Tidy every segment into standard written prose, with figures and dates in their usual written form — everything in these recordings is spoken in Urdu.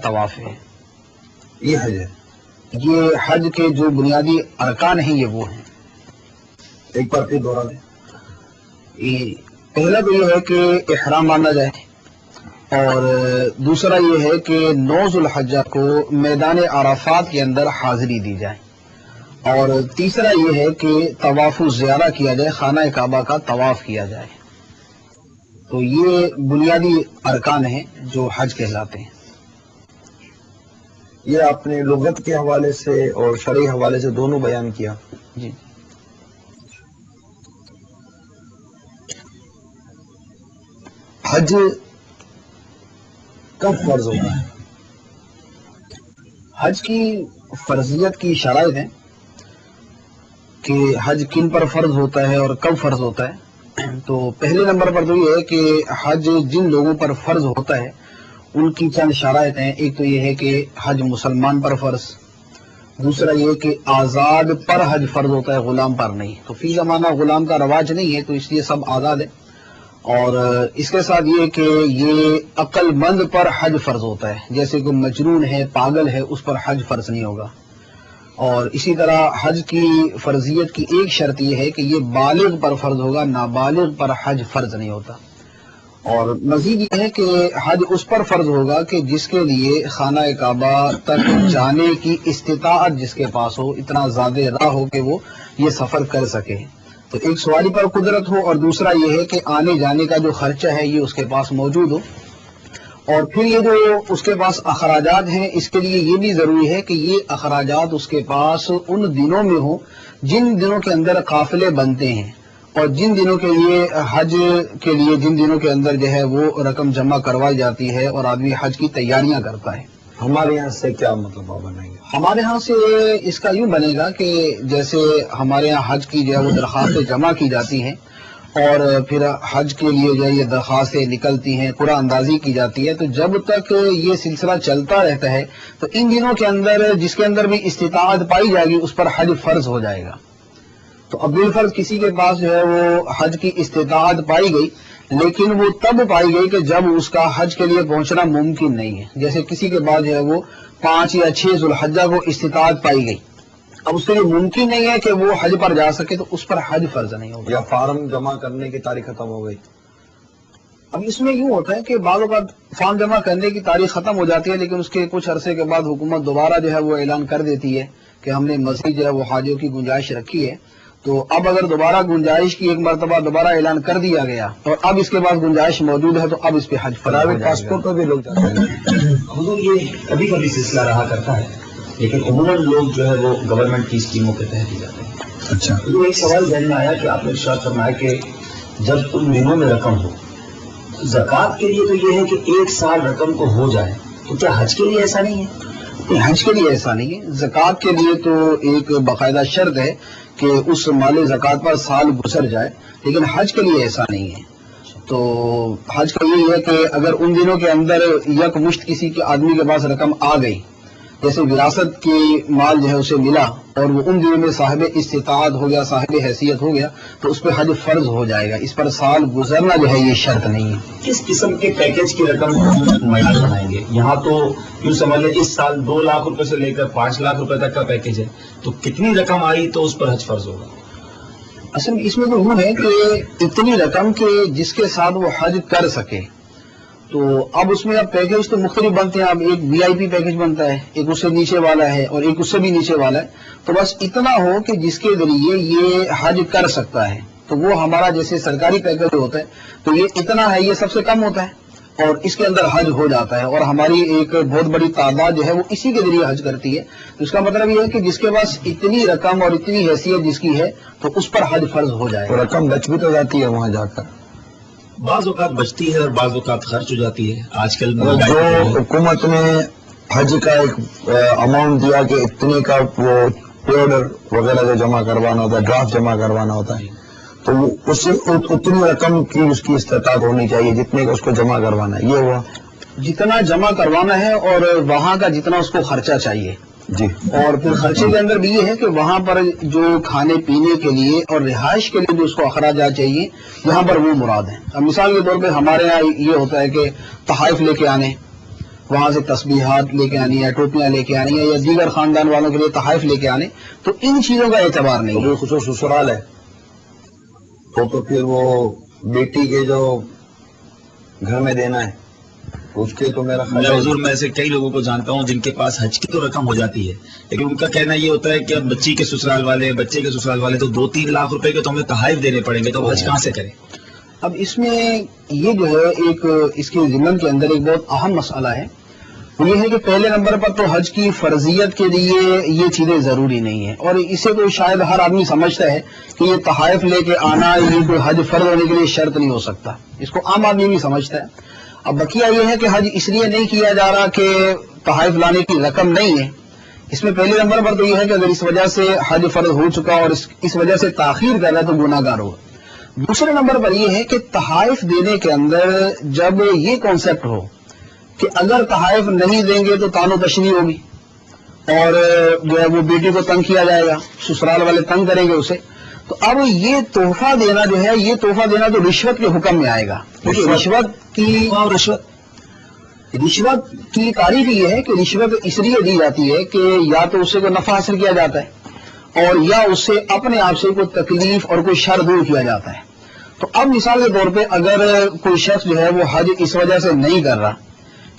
طواف ہے. یہ حج ہے. یہ حج کے جو بنیادی ارکان ہیں یہ وہ ہیں. ایک بار پھر دوہرا دیں. پہلا تو یہ ہے کہ احرام باندھا جائے، اور دوسرا یہ ہے کہ 9 ذو الحجہ کو میدان عرفات کے اندر حاضری دی جائے، اور تیسرا یہ ہے کہ طواف الزیارہ کیا جائے، خانہ کعبہ کا طواف کیا جائے. تو یہ بنیادی ارکان ہیں جو حج کہلاتے ہیں. یہ آپ نے لغت کے حوالے سے اور شرعی حوالے سے دونوں بیان کیا. جی. حج کب فرض ہوتا ہے؟ حج کی فرضیت کی شرائط ہیں کہ حج کن پر فرض ہوتا ہے اور کب فرض ہوتا ہے. تو پہلے نمبر پر تو یہ ہے کہ حج جن لوگوں پر فرض ہوتا ہے ان کی چند شرائط ہیں. ایک تو یہ ہے کہ حج مسلمان پر فرض، دوسرا یہ کہ آزاد پر حج فرض ہوتا ہے، غلام پر نہیں. تو فی زمانہ غلام کا رواج نہیں ہے تو اس لیے سب آزاد ہے. اور اس کے ساتھ یہ کہ یہ عقل مند پر حج فرض ہوتا ہے، جیسے کہ مجنون ہے، پاگل ہے، اس پر حج فرض نہیں ہوگا. اور اسی طرح حج کی فرضیت کی ایک شرط یہ ہے کہ یہ بالغ پر فرض ہوگا، نابالغ پر حج فرض نہیں ہوتا. اور مزید یہ ہے کہ حج اس پر فرض ہوگا کہ جس کے لیے خانہ کعبہ تک جانے کی استطاعت جس کے پاس ہو، اتنا زیادہ راہ ہو کہ وہ یہ سفر کر سکے. تو ایک سواری پر قدرت ہو، اور دوسرا یہ ہے کہ آنے جانے کا جو خرچہ ہے یہ اس کے پاس موجود ہو. اور پھر یہ جو اس کے پاس اخراجات ہیں، اس کے لیے یہ بھی ضروری ہے کہ یہ اخراجات اس کے پاس ان دنوں میں ہوں جن دنوں کے اندر قافلے بنتے ہیں، اور جن دنوں کے لیے حج کے لیے جن دنوں کے اندر جو ہے وہ رقم جمع کروائی جاتی ہے اور آدمی حج کی تیاریاں کرتا ہے. ہمارے یہاں سے کیا مطلب آپ بنائیں گے؟ ہمارے ہاں سے اس کا یوں بنے گا کہ جیسے ہمارے ہاں حج کی جو ہے وہ درخواستیں جمع کی جاتی ہیں، اور پھر حج کے لیے جو ہے یہ درخواستیں نکلتی ہیں، قرعہ اندازی کی جاتی ہے. تو جب تک یہ سلسلہ چلتا رہتا ہے تو ان دنوں کے اندر جس کے اندر بھی استطاعت پائی جائے گی اس پر حج فرض ہو جائے گا. تو اب بالفرض کسی کے پاس جو ہے وہ حج کی استطاعت پائی گئی، لیکن وہ تب پائی گئی کہ جب اس کا حج کے لیے پہنچنا ممکن نہیں ہے. جیسے کسی کے بعد جو ہے وہ 5 یا 6 ذو الحجہ کو استطاعت پائی گئی، اب اس کے لیے ممکن نہیں ہے کہ وہ حج پر جا سکے، تو اس پر حج فرض نہیں ہوگا. یا فارم جمع کرنے کی تاریخ ختم ہو گئی. اب اس میں یوں ہوتا ہے کہ بعض اوقات فارم جمع کرنے کی تاریخ ختم ہو جاتی ہے، لیکن اس کے کچھ عرصے کے بعد حکومت دوبارہ جو ہے وہ اعلان کر دیتی ہے کہ ہم نے مزید جو ہے وہ حاجیوں کی گنجائش رکھی ہے. تو اب اگر دوبارہ گنجائش کی ایک مرتبہ دوبارہ اعلان کر دیا گیا اور اب اس کے بعد گنجائش موجود ہے تو اب اس پہ حج فرض ہو جائے گا. پاسپورٹ پر بھی لوگ جاتے ہیں. حضور یہ کبھی کبھی سلسلہ رہا کرتا ہے، لیکن عموماً لوگ جو ہے وہ گورنمنٹ کی اسکیموں کے تحت ہی جاتے ہیں. اچھا. حضور ایک سوال ذہن میں آیا کہ آپ نے ارشاد فرمایا کہ جب ان دنوں میں رقم ہو، زکوٰۃ کے لیے تو یہ ہے کہ 1 سال رقم کو ہو جائے، تو کیا حج کے لیے ایسا نہیں ہے؟ حج کے لیے ایسا نہیں ہے. زکوٰۃ کے لیے تو ایک باقاعدہ شرط ہے کہ اس مال زکوٰۃ پر سال گزر جائے، لیکن حج کے لیے ایسا نہیں ہے. تو حج کا یہ ہے کہ اگر ان دنوں کے اندر یک مشت کسی کے آدمی کے پاس رقم آ گئی، جیسے وراثت کی مال جو ہے اسے ملا اور وہ ان دنوں میں صاحب استطاعت ہو گیا، صاحب حیثیت ہو گیا، تو اس پہ حج فرض ہو جائے گا. اس پر سال گزرنا جو ہے یہ شرط نہیں ہے. کس قسم کے پیکج کی رقم معیار بنائیں گے؟ یہاں تو یوں سمجھ لیں اس سال 2 لاکھ روپے سے لے کر 5 لاکھ روپے تک کا پیکج ہے، تو کتنی رقم آئی تو اس پر حج فرض ہوگا؟ اصل میں اس میں تو وہ ہے کہ اتنی رقم کے جس کے ساتھ وہ حج کر سکے. تو اب اس میں اب پیکج تو مختلف بنتے ہیں. اب ایک VIP پیکج بنتا ہے، ایک اس سے نیچے والا ہے، اور ایک اس سے بھی نیچے والا ہے. تو بس اتنا ہو کہ جس کے ذریعے یہ حج کر سکتا ہے، تو وہ ہمارا جیسے سرکاری پیکج ہوتا ہے تو یہ اتنا ہے، یہ سب سے کم ہوتا ہے اور اس کے اندر حج ہو جاتا ہے. اور ہماری ایک بہت بڑی تعداد جو ہے وہ اسی کے ذریعے حج کرتی ہے. تو اس کا مطلب یہ ہے کہ جس کے پاس اتنی رقم اور اتنی حیثیت جس کی ہے تو اس پر حج فرض ہو جائے گا. رقم بچ بھی تو جاتی ہے وہاں جا کر. بعض اوقات بچتی ہے اور بعض اوقات خرچ ہو جاتی ہے. آج کل جو حکومت نے حج کا ایک اماؤنٹ دیا کہ اتنے کا وہ پیڈر وغیرہ جو جمع کروانا ہوتا ہے، ڈرافٹ جمع کروانا ہوتا ہے، تو اس سے اتنی رقم کی اس کی استطاعت ہونی چاہیے جتنے کا اس کو جمع کروانا ہے. یہ ہوا جتنا جمع کروانا ہے اور وہاں کا جتنا اس کو خرچہ چاہیے. جی. اور پھر خرچے کے اندر بھی یہ ہے کہ وہاں پر جو کھانے پینے کے لیے اور رہائش کے لیے جو اس کو اخراجات چاہیے یہاں پر وہ مراد ہیں. اب مثال کے طور پہ ہمارے یہاں یہ ہوتا ہے کہ تحائف لے کے آنے، وہاں سے تسبیحات لے کے آنی ہے، ٹوپیاں لے کے آنی ہے، یا دیگر خاندان والوں کے لیے تحائف لے کے آنے، تو ان چیزوں کا اعتبار نہیں ہے۔ خصوص سسرال ہے تو پھر وہ بیٹی کے جو گھر میں دینا ہے اس کے تو میرا خیال ہے حضور میں ایسے کئی لوگوں کو جانتا ہوں جن کے پاس حج کی تو رقم ہو جاتی ہے، لیکن ان کا کہنا یہ ہوتا ہے کہ اب بچی کے سسرال والے، بچے کے سسرال والے تو 2-3 لاکھ روپے کے تو ہمیں تحائف دینے پڑیں گے، تو حج کہاں سے کریں؟ اب اس میں یہ جو ہے ایک اس کے ضمن کے اندر ایک بہت اہم مسئلہ ہے، وہ یہ ہے کہ پہلے نمبر پر تو حج کی فرضیت کے لیے یہ چیزیں ضروری نہیں ہیں، اور اسے تو شاید ہر آدمی سمجھتا ہے کہ یہ تحائف لے کے آنا یہ کوئی حج فرض ہونے کے لیے شرط نہیں ہو سکتا، اس کو عام آدمی بھی سمجھتا ہے۔ اب بقیہ یہ ہے کہ حج اس لیے نہیں کیا جا رہا کہ تحائف لانے کی رقم نہیں ہے، اس میں پہلے نمبر پر تو یہ ہے کہ اگر اس وجہ سے حج فرض ہو چکا اور اس وجہ سے تاخیر کر رہا ہے تو گناہ گار ہوگا۔ دوسرے نمبر پر یہ ہے کہ تحائف دینے کے اندر جب یہ کانسیپٹ ہو کہ اگر تحائف نہیں دیں گے تو تان و تشنی ہوگی اور جو ہے وہ بیٹی کو تنگ کیا جائے گا، سسرال والے تنگ کریں گے اسے، تو اب یہ تحفہ دینا جو ہے، یہ تحفہ دینا تو رشوت کے حکم میں آئے گا، کیونکہ رشوت کی تعریف یہ ہے کہ رشوت اس لیے دی جاتی ہے کہ یا تو اس سے کوئی نفع حاصل کیا جاتا ہے اور یا اس سے اپنے آپ سے کوئی تکلیف اور کوئی شر دور کیا جاتا ہے۔ تو اب مثال کے طور پہ اگر کوئی شخص جو ہے وہ حج اس وجہ سے نہیں کر رہا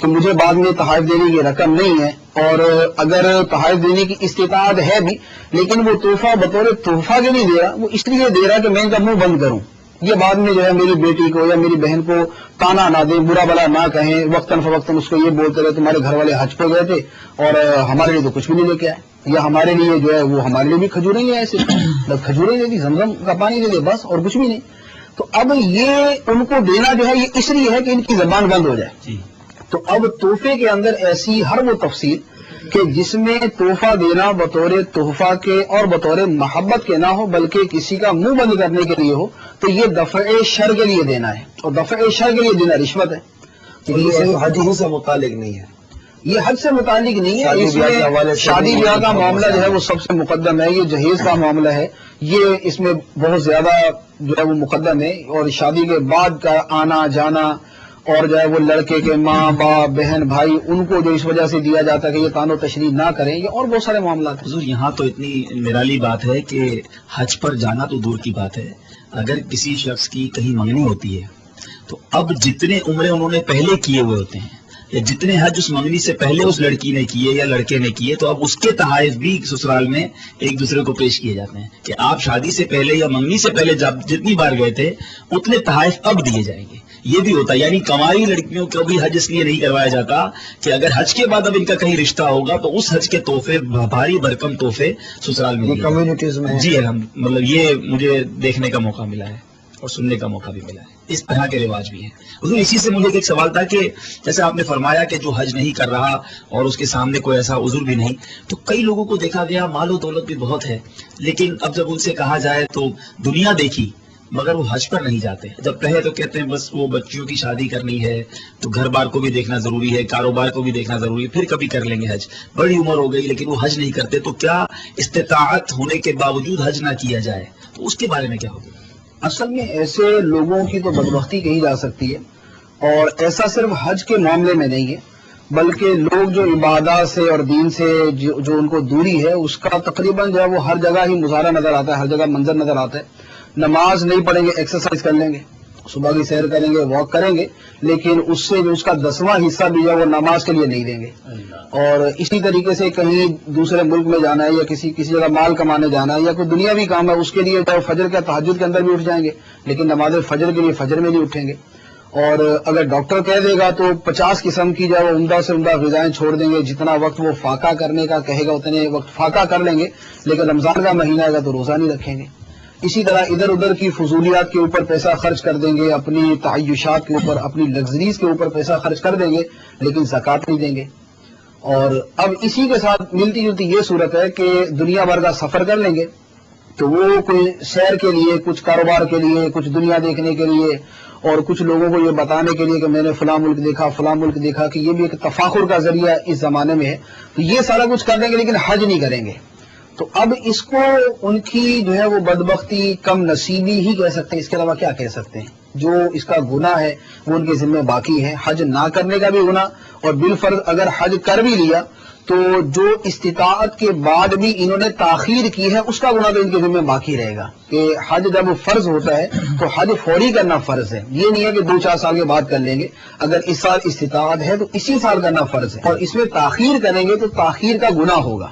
کہ مجھے بعد میں تحائف دینے کی رقم نہیں ہے، اور اگر تحائف دینے کی استطاعت ہے بھی لیکن وہ تحفہ بطور تحفہ کے نہیں دے رہا، وہ اس لیے دے رہا کہ میں ان کا منہ بند کروں، یہ بعد میں جو ہے میری بیٹی کو یا میری بہن کو تانا نہ دیں، برا بلا نہ کہیں، وقتاً فوقتاً اس کو یہ بولتے رہے تمہارے گھر والے حج پہ گئے تھے اور ہمارے لیے تو کچھ بھی نہیں لے کے آئے، یا ہمارے لیے جو ہے وہ ہمارے لیے بھی کھجوریں ہیں، ایسے بس کھجوریں دے دی، زمزم کا پانی دے دے، بس اور کچھ بھی نہیں۔ تو اب یہ ان کو دینا جو ہے یہ اس لیے ہے کہ ان کی زبان بند ہو جائے۔ تو اب تحفے کے اندر ایسی ہر وہ تفصیل کہ جس میں تحفہ دینا بطور تحفہ کے اور بطور محبت کے نہ ہو بلکہ کسی کا منہ بند کرنے کے لیے ہو، تو یہ دفع شر کے لیے دینا ہے، اور دفع شر کے لیے دینا رشوت ہے۔ یہ حج ہی سے متعلق نہیں ہے، یہ حج سے متعلق نہیں ہے، اس میں شادی بیاہ کا معاملہ جو ہے وہ سب سے مقدم ہے، یہ جہیز کا معاملہ ہے، یہ اس میں بہت زیادہ جو ہے وہ مقدم ہے، اور شادی کے بعد کا آنا جانا اور جو ہے وہ لڑکے کے ماں باپ بہن بھائی ان کو جو اس وجہ سے دیا جاتا ہے کہ یہ تان و تشریح نہ کریں، یہ اور بہت سارے معاملات ہیں۔ حضور یہاں تو اتنی نرالی بات ہے کہ حج پر جانا تو دور کی بات ہے، اگر کسی شخص کی کہیں منگنی ہوتی ہے تو اب جتنے عمرے انہوں نے پہلے کیے ہوئے ہوتے ہیں یا جتنے حج اس منگنی سے پہلے اس لڑکی نے کیے یا لڑکے نے کیے، تو اب اس کے تحائف بھی سسرال میں ایک دوسرے کو پیش کیے جاتے ہیں کہ آپ شادی سے پہلے یا منگنی سے پہلے جتنی بار گئے تھے اتنے تحائف اب دیے جائیں گے۔ یہ بھی ہوتا ہے، یعنی کنواری لڑکیوں کو بھی حج اس لیے نہیں کروایا جاتا کہ اگر حج کے بعد اب ان کا کہیں رشتہ ہوگا تو اس حج کے تحفے، بھاری بھرکم تحفے سسرال میں کمیونٹیز میں جی مطلب یہ مجھے دیکھنے کا موقع ملا ہے اور سننے کا موقع بھی ملا ہے، اس طرح کے رواج بھی ہیں۔ حضور اسی سے مجھے ایک سوال تھا کہ جیسے آپ نے فرمایا کہ جو حج نہیں کر رہا اور اس کے سامنے کوئی ایسا عذر بھی نہیں، تو کئی لوگوں کو دیکھا گیا مال و دولت بھی بہت ہے، لیکن اب جب ان سے کہا جائے تو دنیا دیکھی مگر وہ حج پر نہیں جاتے، جب کہے تو کہتے ہیں بس وہ بچیوں کی شادی کرنی ہے تو گھر بار کو بھی دیکھنا ضروری ہے، کاروبار کو بھی دیکھنا ضروری ہے، پھر کبھی کر لیں گے حج، بڑی عمر ہو گئی لیکن وہ حج نہیں کرتے، تو کیا استطاعت ہونے کے باوجود حج نہ کیا جائے؟ تو اس کے بارے میں کیا ہوگا؟ اصل میں ایسے لوگوں کی تو بدبختی کہی جا سکتی ہے، اور ایسا صرف حج کے معاملے میں نہیں ہے بلکہ لوگ جو عبادات سے اور دین سے جو ان کو دوری ہے اس کا تقریباً جو ہے وہ ہر جگہ ہی مظاہرہ نظر آتا ہے، ہر جگہ منظر نظر آتا ہے۔ نماز نہیں پڑھیں گے، ایکسرسائز کر لیں گے، صبح کی سیر کریں گے، واک کریں گے، لیکن اس سے جو اس کا 10واں حصہ بھی ہے وہ نماز کے لیے نہیں دیں گے۔ اور اسی طریقے سے کہیں دوسرے ملک میں جانا ہے یا کسی جگہ مال کمانے جانا ہے یا کوئی دنیاوی کام ہے، اس کے لیے جو فجر کا تہجد کے اندر بھی اٹھ جائیں گے لیکن نماز فجر کے لیے فجر میں نہیں اٹھیں گے۔ اور اگر ڈاکٹر کہہ دے گا تو 50 قسم کی جو ہے وہ عمدہ سے عمدہ غذائیں چھوڑ دیں گے، جتنا وقت وہ فاقہ کرنے کا کہے گا اتنے وقت فاقہ کر لیں گے، لیکن رمضان کا مہینہ آئے گا تو روزہ نہیں رکھیں گے۔ اسی طرح ادھر ادھر کی فضولیات کے اوپر پیسہ خرچ کر دیں گے، اپنی تعیشات کے اوپر، اپنی لگژریز کے اوپر پیسہ خرچ کر دیں گے لیکن زکوٰۃ نہیں دیں گے۔ اور اب اسی کے ساتھ ملتی جلتی یہ صورت ہے کہ دنیا بھر کا سفر کر لیں گے تو وہ کوئی سیر کے لیے، کچھ کاروبار کے لیے، کچھ دنیا دیکھنے کے لیے، اور کچھ لوگوں کو یہ بتانے کے لیے کہ میں نے فلاں ملک دیکھا فلاں ملک دیکھا، کہ یہ بھی ایک تفاخر کا ذریعہ اس زمانے میں ہے، تو یہ سارا کچھ کر دیں گے لیکن حج نہیں کریں گے۔ تو اب اس کو ان کی جو ہے وہ بدبختی، کم نصیبی ہی کہہ سکتے ہیں، اس کے علاوہ کیا کہہ سکتے ہیں؟ جو اس کا گناہ ہے وہ ان کے ذمہ باقی ہے، حج نہ کرنے کا بھی گناہ، اور بالفرض اگر حج کر بھی لیا تو جو استطاعت کے بعد بھی انہوں نے تاخیر کی ہے اس کا گناہ تو ان کے ذمہ باقی رہے گا، کہ حج جب فرض ہوتا ہے تو حج فوری کرنا فرض ہے، یہ نہیں ہے کہ 2-4 سال کے بعد کر لیں گے، اگر اس سال استطاعت ہے تو اسی سال کرنا فرض ہے، اور اس میں تاخیر کریں گے تو تاخیر کا گناہ ہوگا،